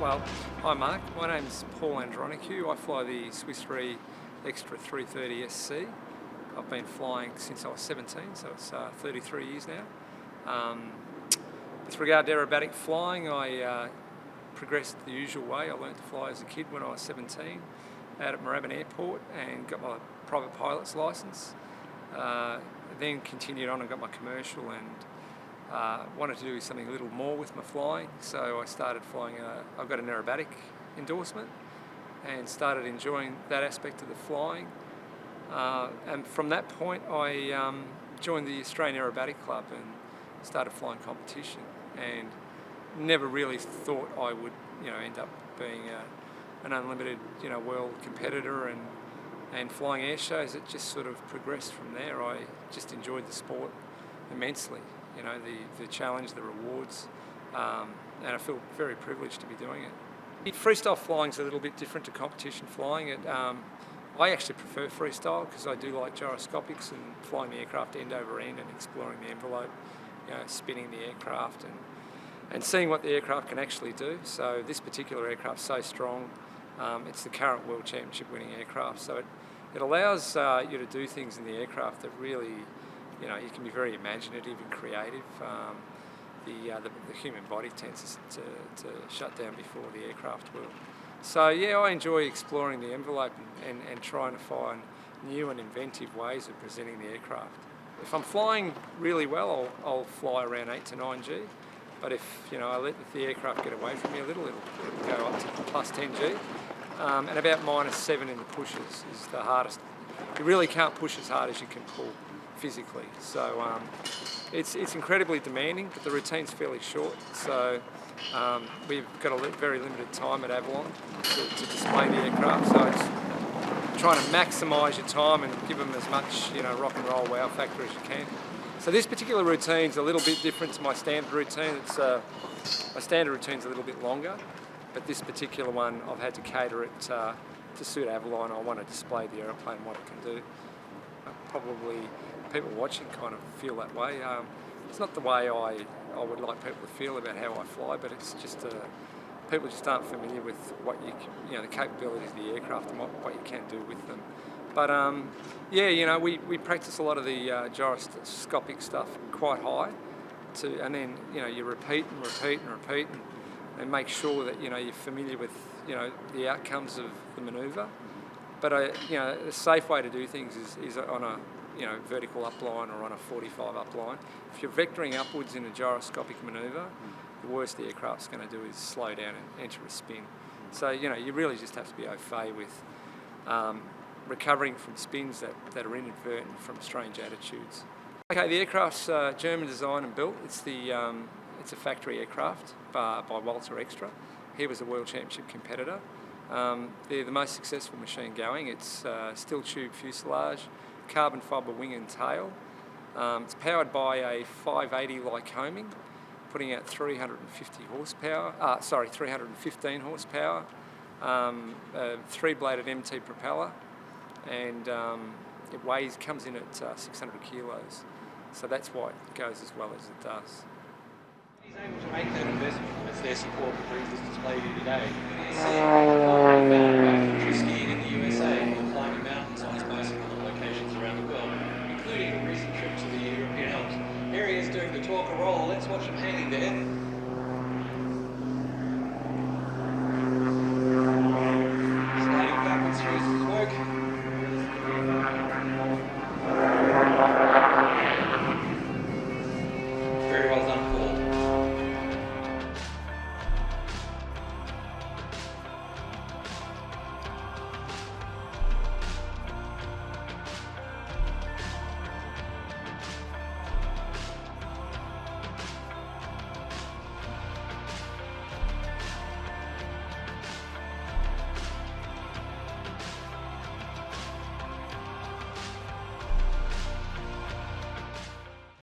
Well, hi Mark, my name's Paul Andronicou. I fly the Swiss Re Extra 330 SC. I've been flying since I was 17, so it's 33 years now. With regard to aerobatic flying, I progressed the usual way. I learned to fly as a kid when I was 17 out at Avalon Airport and got my private pilot's licence. Then continued on and got my commercial and wanted to do something a little more with my flying, so I started flying. I've got an Aerobatic endorsement and started enjoying that aspect of the flying. And from that point, I joined the Australian Aerobatic Club and started flying competition. And never really thought I would, end up being an unlimited, world competitor and flying air shows. It just sort of progressed from there. I just enjoyed the sport immensely. The challenge, the rewards, and I feel very privileged to be doing it. Freestyle flying is a little bit different to competition flying. I actually prefer freestyle because I do like gyroscopics and flying the aircraft end over end and exploring the envelope, spinning the aircraft and seeing what the aircraft can actually do. So this particular aircraft's so strong. It's the current World Championship winning aircraft, so it allows you to do things in the aircraft that really, you can be very imaginative and creative. The human body tends to shut down before the aircraft will. So yeah, I enjoy exploring the envelope and trying to find new and inventive ways of presenting the aircraft. If I'm flying really well, I'll fly around 8 to 9G. But if I let the aircraft get away from me a little, it'll go up to plus 10G. And about -7 in the pushes is the hardest. You really can't push as hard as you can pull physically. So it's incredibly demanding, but the routine's fairly short. So we've got a very limited time at Avalon to display the aircraft. So it's trying to maximise your time and give them as much rock and roll wow factor as you can. So this particular routine's a little bit different to my standard routine. My standard routine's a little bit longer, but this particular one I've had to cater it to suit Avalon. I want to display the aeroplane, what it can do. Probably people watching kind of feel that way. It's not the way I would like people to feel about how I fly, but it's just people just aren't familiar with what the capabilities of the aircraft and what you can do with them. But yeah, we practice a lot of the gyroscopic stuff quite high, and then you repeat and repeat and repeat and make sure that you're familiar with the outcomes of the manoeuvre. But a safe way to do things is on a vertical upline or on a 45 upline. If you're vectoring upwards in a gyroscopic manoeuvre, the worst the aircraft's going to do is slow down and enter a spin. So you really just have to be au fait with recovering from spins that are inadvertent from strange attitudes. Okay, the aircraft's German design and built. It's a factory aircraft by Walter Extra. He was a World Championship competitor. They're the most successful machine going. It's steel tube fuselage, carbon fibre wing and tail. It's powered by a 580 Lycoming, putting out 315 horsepower. 3-bladed MT propeller, and it comes in at 600 kilos. So that's why it goes as well as it does. He's able to make that investment. It's their support that brings this display here today. Skiing in the USA or climbing mountains on bicycle locations around the world, including a recent trip to the European Alps. Here he is doing the talk and roll. Let's watch him hanging there.